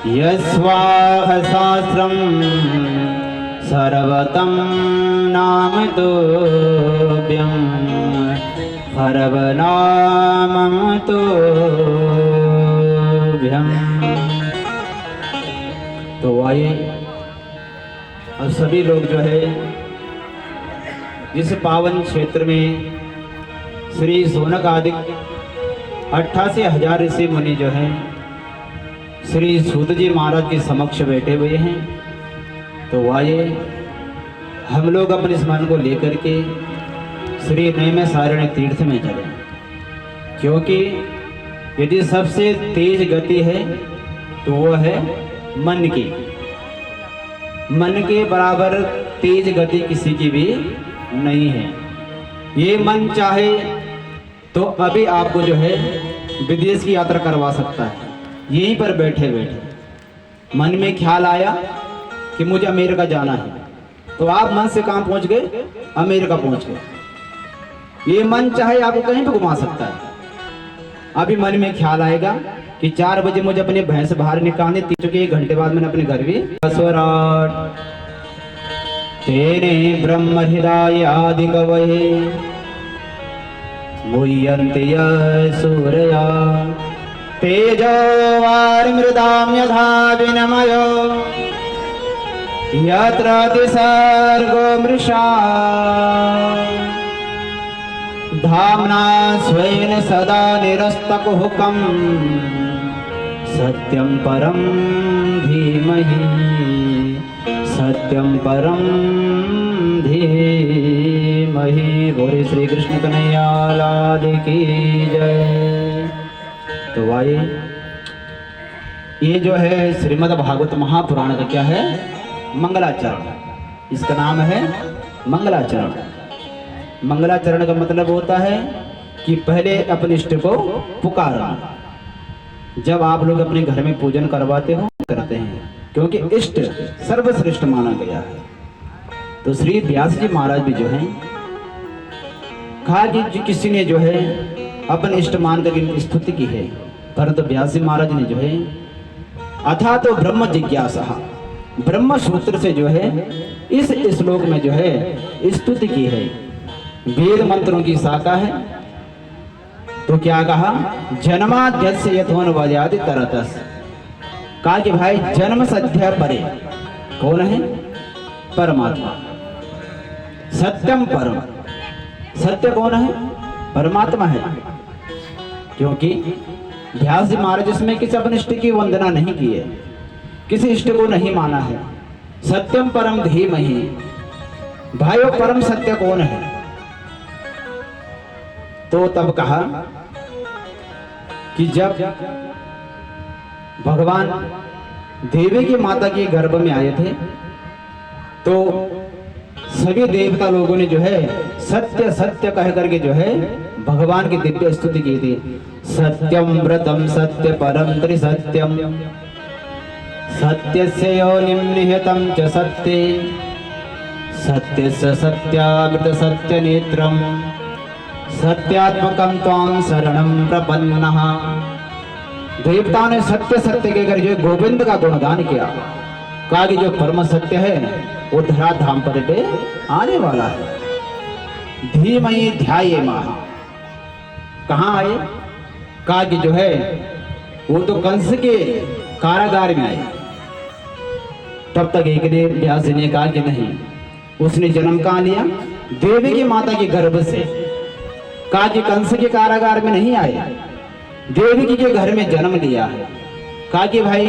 यस्वाह सहस्रम सर्वतं नाम तोभ्यं सर्वनामं तोभ्यं। तो आइए अब सभी लोग जो है जिस पावन क्षेत्र में श्री सोनक आदि 88,000 ऋषि मुनि जो हैं श्री सूत जी महाराज के समक्ष बैठे हुए हैं, तो आइए हम लोग अपने इस मन को लेकर के श्री नैमिषारण्य तीर्थ में चलें, क्योंकि यदि सबसे तेज गति है तो वो है मन की। मन के बराबर तेज गति किसी की भी नहीं है। ये मन चाहे तो अभी आपको जो है विदेश की यात्रा करवा सकता है। यहीं पर बैठे बैठे मन में ख्याल आया कि मुझे अमेरिका जाना है, तो आप मन से कहाँ पहुंच गए? अमेरिका पहुंच गए। ये मन चाहे आपको कहीं भी घुमा सकता है। अभी मन में ख्याल आएगा कि 4 बजे मुझे अपने भैंस बाहर निकालने, 1 घंटे बाद मैंने अपने घर भी स्वराट तेने ब्रह्म हृदय आदि कवये मुह्यन्ति सूर्या तेजो वारिमृदां यथा विनिमयो यत्र तिसर्गो मृषा धाम्ना स्वेन सदा निरस्तकुहकं सत्यं परं धीमहि सत्यं परं धीमहि। बोले श्री कृष्ण कन्हैया लाल की जय। तो आइए ये जो है श्रीमद् भागवत महापुराण का क्या है? मंगलाचरण। इसका नाम है मंगलाचरण। मंगलाचरण का मतलब होता है कि पहले अपने इष्ट को पुकारना। जब आप लोग अपने घर में पूजन करवाते हो करते हैं, क्योंकि इष्ट सर्वश्रेष्ठ माना गया है। तो श्री व्यास जी महाराज भी जो हैं कहा कि किसी ने जो है अपने इष्ट मान कर इनकी स्तुति की है, परंतु व्यास जी महाराज ने जो है अथा तो ब्रह्म जिज्ञासा ब्रह्म सूत्र से जो है इस श्लोक में जो है स्तुति की है। वेद मंत्रों की शाखा है। तो क्या कहा? जन्माद्यस्य यथोन्वयादि तरतस्। कहा कि भाई जन्म सद्य परे कौन है? परमात्मा। सत्यम परम, सत्य कौन है? परमात्मा है। क्योंकि व्यास जी महाराज इसमें किसी अपने इष्ट की वंदना नहीं की है, किसी इष्ट को नहीं माना है। सत्यम परम धीमहि। भाई वो परम सत्य कौन है? तो तब कहा कि जब भगवान देवी की माता के गर्भ में आए थे तो सभी देवता लोगों ने जो है सत्य सत्य कह करके जो है भगवान की दिव्य स्तुति की थी। सत्यम व्रतम सत्य परम त्रिसत्यम सत्यस्य योनिं निहितं च सत्ये सत्यस्य सत्यामृत सत्य नेत्रम सत्यात्मकं त्वां शरणं प्रपन्नः। देवताओं ने सत्य सत्य के कर जो गोविंद का गुणगान किया। कहा कि जो परम सत्य है वो धरा धाम पर पे आने वाला है। धीमहि ध्यायेमः। कहाँ आए? कहा कि जो है वो तो कंस के कारागार में आए। तब तक एक ने व्यास जी ने कहा कि नहीं, उसने जन्म कहाँ लिया? देवी की माता के गर्भ से। कहा कि कंस के कारागार में नहीं आए, देवकी के घर में जन्म लिया है। कहा कि भाई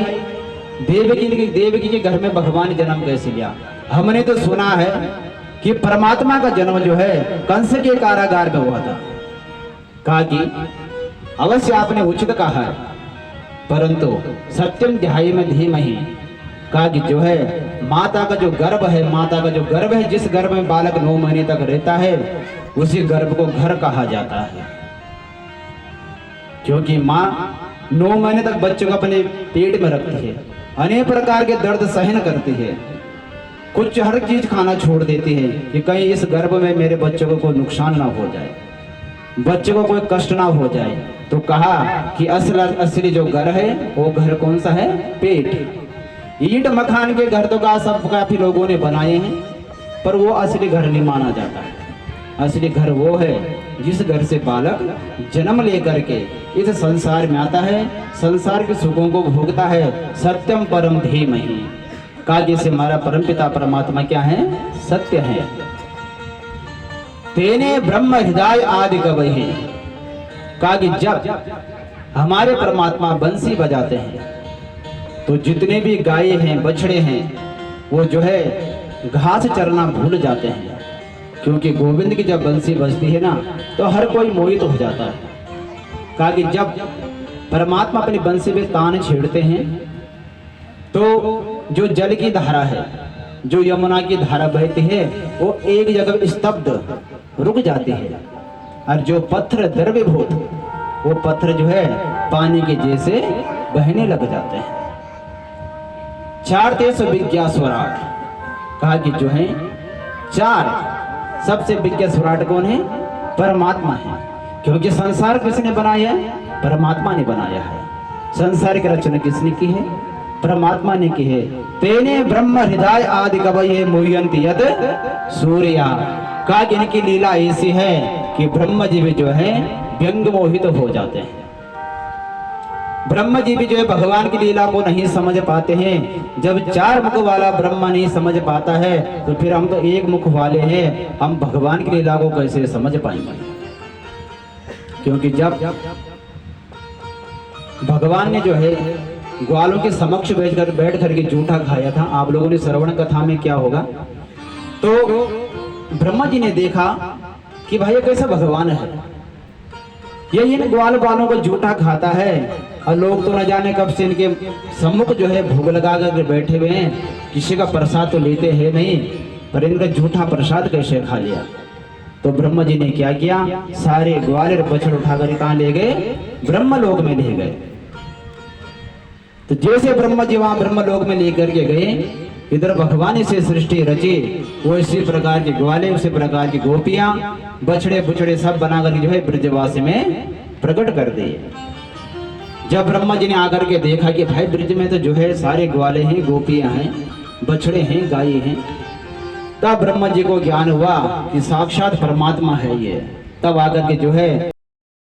देवकी के घर में भगवान जन्म कैसे लिया? हमने तो सुना है कि परमात्मा का जन्म जो है कंस के कारागार में हुआ था। कहा कि अवश्य आपने उचित कहा है, परंतु सत्यम ध्याय में धीमहि। कहा कि जो है माता का जो गर्भ है, माता का जो गर्भ है, जिस गर्भ में बालक 9 महीने तक रहता है उसी गर्भ को घर कहा जाता है। क्योंकि माँ 9 महीने तक बच्चों को अपने पेट में रखती है, अनेक प्रकार के दर्द सहन करती है, कुछ हर चीज खाना छोड़ देती है कि कहीं इस गर्भ में मेरे बच्चों को कोई नुकसान ना हो जाए। बच्चे को कोई कष्ट ना हो जाए। तो कहा कि असली जो घर है वो घर कौन सा है? पेट। ईंट मकान के घर तो सब काफी लोगों ने बनाए हैं, पर वो असली घर नहीं माना जाता है। असली घर वो है जिस घर से बालक जन्म लेकर के इस संसार में आता है, संसार के सुखों को भोगता है। सत्यम परम धीमहि, कहा कि से हमारा परमपिता परमात्मा क्या है? सत्य है। तेने ब्रह्म हृदय आदि कवहि, कहा कि जब हमारे परमात्मा बंसी बजाते हैं तो जितने भी गाय हैं, बछड़े हैं, वो जो है घास चरना भूल जाते हैं। क्योंकि गोविंद की जब बंसी बजती है ना तो हर कोई मोहित हो जाता है। कहा कि जब परमात्मा अपनी बंसी में तान छेड़ते हैं तो जो जल की धारा है, जो यमुना की धारा बहती है, वो एक जगह स्तब्ध रुक जाती है। और जो पत्थर द्रव्यभूत, वो पत्थर जो है पानी के जैसे बहने लग जाते हैं। चार तेज विज्ञा स्वराट, कहा कि जो है चार सबसे विज्ञा स्वराट कौन है? परमात्मा है। क्योंकि संसार किसने बनाया है? परमात्मा ने बनाया है। संसार की रचना किसने की है? परमात्मा ने की है। तेने ब्रह्म हृदय आदि कवये मुह्यन्ति यद सूर्या, का इनकी लीला ऐसी है कि ब्रह्म जी भी जो है व्यंग मोहित हो जाते हैं। ब्रह्म जी भी जो है भगवान की लीला को नहीं समझ पाते हैं। जब चार मुख वाला ब्रह्म नहीं समझ पाता है तो फिर हम तो एक मुख वाले हैं, हम भगवान की लीला को कैसे समझ पाएंगे? क्योंकि जब भगवान ने जो है ग्वालों के समक्ष बैठ करके जूठा खाया था, आप लोगों ने श्रवण कथा में क्या होगा, तो ब्रह्मा जी ने देखा कि भाई ये कैसा भगवान है, ये इन ग्वाल बालों को जूठा खाता है और लोग तो न जाने कब से इनके सम्मुख जो है भोग लगा कर बैठे हुए हैं, किसी का प्रसाद तो लेते हैं नहीं, पर इनका जूठा प्रसाद कैसे खा लिया। तो ब्रह्मा जी ने क्या किया? सारे ग्वाल और बछड़ उठाकर कहाँ ले गए? ब्रह्मलोक में ले गए। तो जैसे ब्रह्मा जी वहां ब्रह्मलोक में लेकर के गए, इधर भगवान से सृष्टि रची, वो इसी प्रकार के ग्वाले, उसी प्रकार की गोपियां, बछड़े बुछड़े सब बनाकर जो है ब्रजवासी में प्रकट कर दिए। जब ब्रह्मा जी ने आकर के देखा कि भाई ब्रज में तो जो है सारे ग्वाले हैं, गोपियां हैं, बछड़े हैं, गाय हैं, तब ब्रह्मा जी को ज्ञान हुआ कि साक्षात परमात्मा है ये। तब आकर के जो है